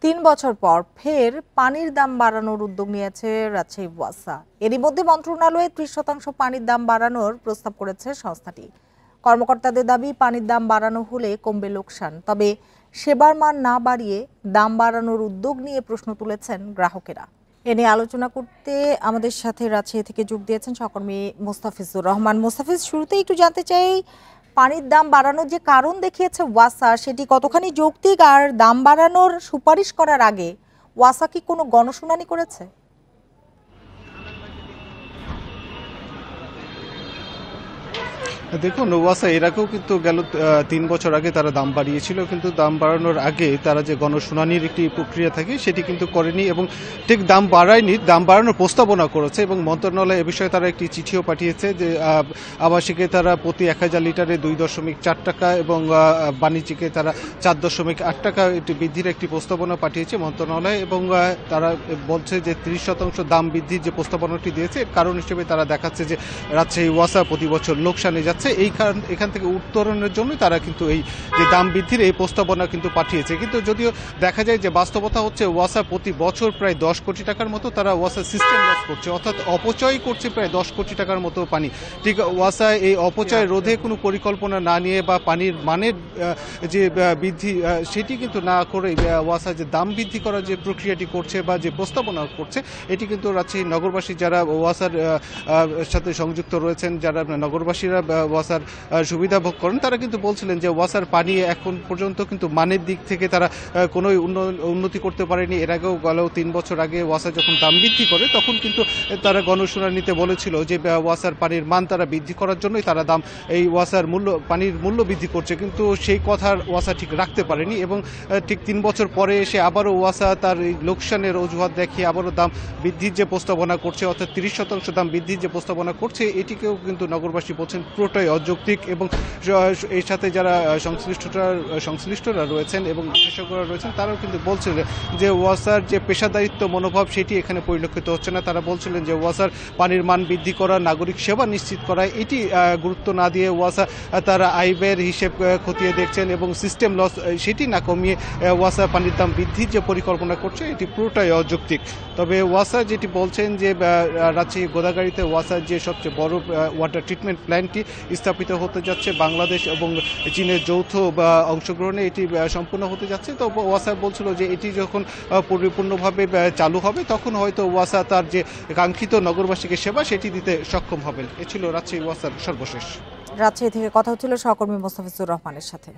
৩ বছর পর ফের পানির দাম বাড়ানোর উদ্যোগ নিয়েছে রাজশাহী ওয়াসা। এরই মধ্যে মন্ত্রণালয়ে ৩০% পানির দাম বাড়ানোর প্রস্তাব করেছে সংস্থাটি। কর্মকর্তাদের দাবি, পানির দাম বাড়ানো হলে কমবে লোকসান। তবে সেবার মান না বাড়িয়ে দাম বাড়ানোর উদ্যোগ নিয়ে প্রশ্ন তুলেছেন গ্রাহকেরা। এ নিয়ে আলোচনা করতে আমাদের সাথে রাজশাহী থেকে যোগ দিয়েছেন সহকর্মী মোস্তাফিজুর রহমান। মোস্তাফিজ, শুরুতেই একটু জানতে চাই, পানির দাম বাড়ানোর যে কারণ দেখিয়েছে ওয়াসা, সেটি কতখানি যৌক্তিক? আর দাম বাড়ানোর সুপারিশ করার আগে ওয়াসা কি কোনো গণশুনানি করেছে? দেখুন, ওয়াসা এর আগেও কিন্তু গেল ৩ বছর আগে তারা দাম বাড়িয়েছিল, কিন্তু দাম বাড়ানোর আগে তারা যে গণশুনানির একটি প্রক্রিয়া থাকে সেটি কিন্তু করেনি এবং ঠিক দাম বাড়ায়নি, দাম বাড়ানোর প্রস্তাবনা করেছে এবং মন্ত্রণালয় এ বিষয়ে তারা একটি চিঠিও পাঠিয়েছে যে আবাসিকে তারা প্রতি ১,০০০ লিটারে ২.৪ টাকা এবং বাণিজ্যিকে তারা ৪.৮ টাকা একটি বৃদ্ধির একটি প্রস্তাবনা পাঠিয়েছে মন্ত্রণালয়। এবং তারা বলছে যে ৩০% দাম বৃদ্ধির যে প্রস্তাবনাটি দিয়েছে, এর কারণ হিসেবে তারা দেখাচ্ছে যে রাজশাহী ওয়াসা প্রতি বছর লোকসানে যাচ্ছে। এখান থেকে উত্তরণের জন্য তারা কিন্তু এই যে দাম বৃদ্ধির এই প্রস্তাবনা কিন্তু পাঠিয়েছে। কিন্তু যদিও দেখা যায় যে বাস্তবতা হচ্ছে ওয়াসা প্রতি বছর প্রায় ১০ কোটি টাকার মতো তারা ওয়াসা সিস্টেম লস করছে, অর্থাৎ অপচয় করছে প্রায় ১০ কোটি টাকার মতো পানি। ঠিক ওয়াসা এই অপচয় রোধে কোনো পরিকল্পনা না নিয়ে বা পানির মানের যে বৃদ্ধি সেটি কিন্তু না করে ওয়াসা যে দাম বৃদ্ধি করার যে প্রক্রিয়াটি করছে বা যে প্রস্তাবনা করছে, এটি কিন্তু রাজশাহী নগরবাসী যারা ওয়াসার সাথে সংযুক্ত রয়েছেন, যারা নগরবাসীরা ওয়াসার সুবিধা ভোগ করেন, তারা কিন্তু বলছিলেন যে ওয়াসার পানি এখন পর্যন্ত কিন্তু মানের দিক থেকে তারা কোনো উন্নতি করতে পারেনি। এর আগেও গেল ৩ বছর আগে ওয়াসা যখন দাম বৃদ্ধি করে তখন কিন্তু তারা গণশুনানিতে বলেছিল যে ওয়াসার পানির মান তারা বৃদ্ধি করার জন্যই তারা দাম এই ওয়াসার পানির মূল্য বৃদ্ধি করছে, কিন্তু সেই কথার ওয়াসা ঠিক রাখতে পারেনি এবং ঠিক ৩ বছর পরে এসে আবারও ওয়াসা তার এই লোকসানের অজুহাত দেখিয়ে আবারও দাম বৃদ্ধির যে প্রস্তাবনা করছে, অর্থাৎ ৩০% দাম বৃদ্ধির যে প্রস্তাবনা করছে, এটিকেও কিন্তু নগরবাসী বলছেন পুরোটাই অযৌক্তিক। এবং এর সাথে যারা সংশ্লিষ্টরা রয়েছেন এবং বিশেষজ্ঞরা রয়েছেন, তারাও কিন্তু বলছিলেন যে ওয়াসার যে পেশাদারিত্ব মনোভাব সেটি এখানে পরিলক্ষিত হচ্ছে না। তারা বলছিলেন যে ওয়াসার পানির মান বৃদ্ধি করা, নাগরিক সেবা নিশ্চিত করা, এটি গুরুত্ব না দিয়ে ওয়াসা তারা আয় ব্যয়ের হিসেব খতিয়ে দেখছেন এবং সিস্টেম লস সেটি না কমিয়ে ওয়াসা পানির দাম বৃদ্ধির যে পরিকল্পনা করছে, এটি পুরোটাই অযৌক্তিক। তবে ওয়াসা যেটি বলছেন যে রাজশাহী গোদাগাড়িতে ওয়াসার যে সবচেয়ে বড় ওয়াটার ট্রিটমেন্ট প্ল্যান্টটি স্থাপিত হতে যাচ্ছে, বাংলাদেশ এবং চীনের যৌথ অংশগ্রহণে এটি সম্পূর্ণ হতে যাচ্ছে। তো ওয়াসা বলছিল যে এটি যখন পরিপূর্ণভাবে চালু হবে তখন হয়তো ওয়াসা তার যে কাঙ্ক্ষিত নগরবাসীকে সেবা সেটি দিতে সক্ষম হবেন। এ ছিল রাজশাহী ওয়াসার সর্বশেষ। রাজশাহী থেকে কথা হচ্ছিল সহকর্মী মোস্তাফিজুর রহমানের সাথে।